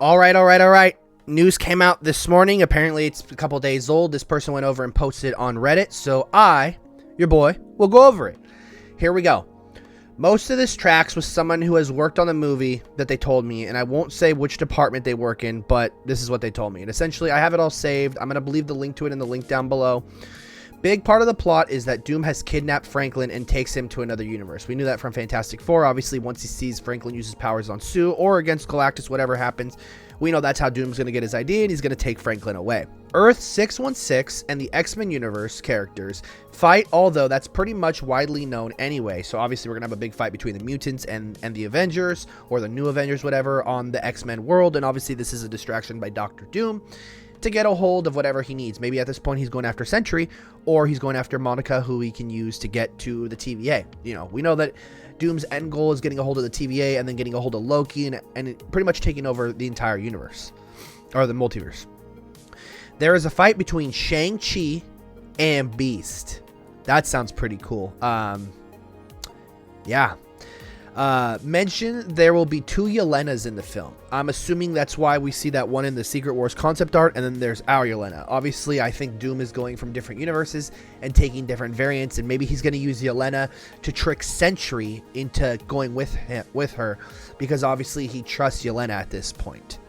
All right. News came out this morning. Apparently, it's a couple days old. This person went over and posted it on Reddit. So I, your boy, will go over it. Here we go. Most of this tracks was someone who has worked on the movie that they told me. And I won't say which department they work in, but this is what they told me. And essentially, I have it all saved. I'm going to leave the link to it in the link down below. Big part of the plot is that Doom has kidnapped Franklin and takes him to another universe. We knew that from Fantastic Four. Obviously, once he sees Franklin use his powers on Sue or against Galactus, whatever happens, we know that's how Doom's going to get his idea, and he's going to take Franklin away. Earth 616 and the X-Men universe characters fight, although that's pretty much widely known anyway. So obviously, we're going to have a big fight between the mutants and the Avengers, or the new Avengers, whatever, on the X-Men world. And obviously, this is a distraction by Dr. Doom to get a hold of whatever he needs. Maybe at this point he's going after Sentry, or he's going after Monica, who he can use to get to the TVA. You know, we know that Doom's end goal is getting a hold of the TVA and then getting a hold of Loki and pretty much taking over the entire universe, or the multiverse. There is a fight between Shang-Chi and Beast. That sounds pretty cool. Yeah. Mention there will be 2 Yolennenas in the film. I'm assuming that's why we see that one in the Secret Wars concept art, and then there's our Yolennena. Obviously, I think Doom is going from different universes and taking different variants, and maybe he's going to use Yolennena to trick Sentry into going with her, because obviously he trusts Yolennena at this point.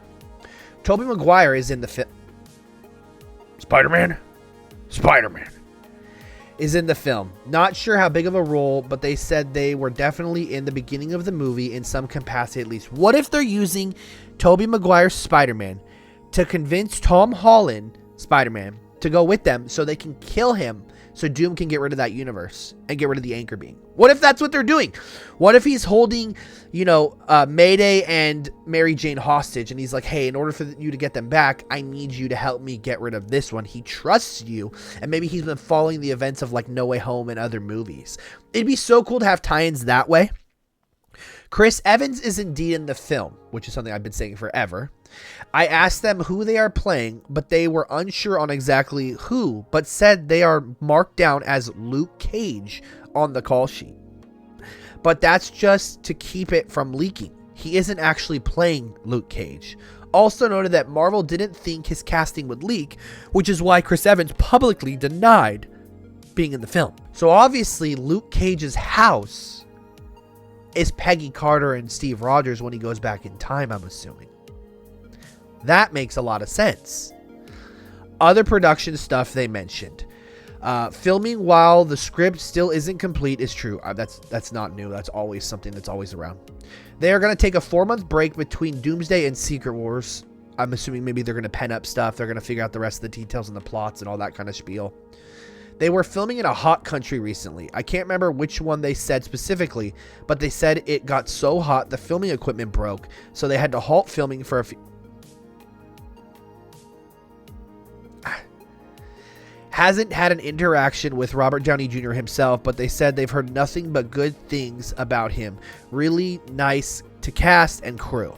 Tobey Maguire is in the film. Spider-Man is in the film. Not sure how big of a role, but they said they were definitely in the beginning of the movie in some capacity at least. What if they're using Tobey Maguire's Spider-Man to convince Tom Holland, Spider-Man, to go with them so they can kill him so Doom can get rid of that universe and get rid of the anchor being? What if that's what they're doing? What if he's holding, Mayday and Mary Jane hostage, and he's like, hey, in order for you to get them back, I need you to help me get rid of this one. He trusts you, and maybe he's been following the events of like No Way Home and other movies. It'd be so cool to have tie-ins that way. Chris Evans is indeed in the film, which is something I've been saying forever. I asked them who they are playing, but they were unsure on exactly who, but said they are marked down as Luke Cage on the call sheet. But that's just to keep it from leaking. He isn't actually playing Luke Cage. Also noted that Marvel didn't think his casting would leak, which is why Chris Evans publicly denied being in the film. So obviously Luke Cage's house is Peggy Carter and Steve Rogers when he goes back in time, I'm assuming. That makes a lot of sense. Other production stuff they mentioned. Filming while the script still isn't complete is true. That's not new. That's always something that's always around. They are going to take a 4-month break between Doomsday and Secret Wars. I'm assuming maybe they're going to pen up stuff. They're going to figure out the rest of the details and the plots and all that kind of spiel. They were filming in a hot country recently. I can't remember which one they said specifically, but they said it got so hot the filming equipment broke, so they had to halt filming for a few... Hasn't had an interaction with Robert Downey Jr. himself, but they said they've heard nothing but good things about him. Really nice to cast and crew.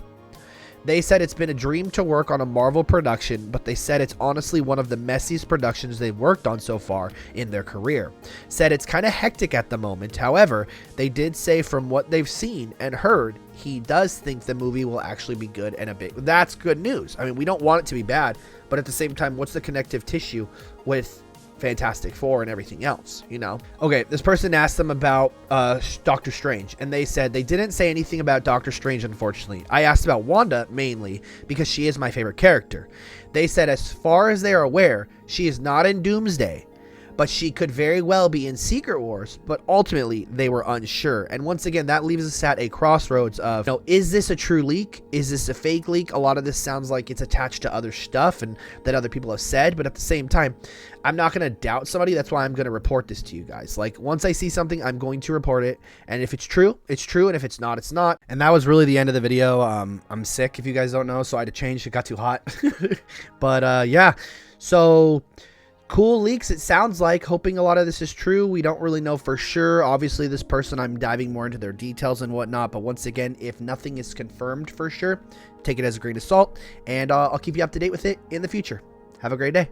They said it's been a dream to work on a Marvel production, but they said it's honestly one of the messiest productions they've worked on so far in their career. Said it's kind of hectic at the moment. However, they did say from what they've seen and heard, he does think the movie will actually be good and a bit. That's good news. I mean, we don't want it to be bad, but at the same time, what's the connective tissue with Fantastic Four and everything else, Okay, this person asked them about Doctor Strange, and they said they didn't say anything about Doctor Strange, unfortunately. I asked about Wanda mainly because she is my favorite character. They said as far as they are aware, she is not in Doomsday, but she could very well be in Secret Wars, but ultimately they were unsure. And once again, that leaves us at a crossroads of, is this a true leak? Is this a fake leak? A lot of this sounds like it's attached to other stuff and that other people have said, but at the same time, I'm not going to doubt somebody. That's why I'm going to report this to you guys. Like, once I see something, I'm going to report it. And if it's true, it's true. And if it's not, it's not. And that was really the end of the video. I'm sick, if you guys don't know, so I had to change. It got too hot. But yeah, so cool leaks, it sounds like. Hoping a lot of this is true. We don't really know for sure. Obviously, this person, I'm diving more into their details and whatnot. But once again, if nothing is confirmed for sure, take it as a grain of salt. And I'll keep you up to date with it in the future. Have a great day.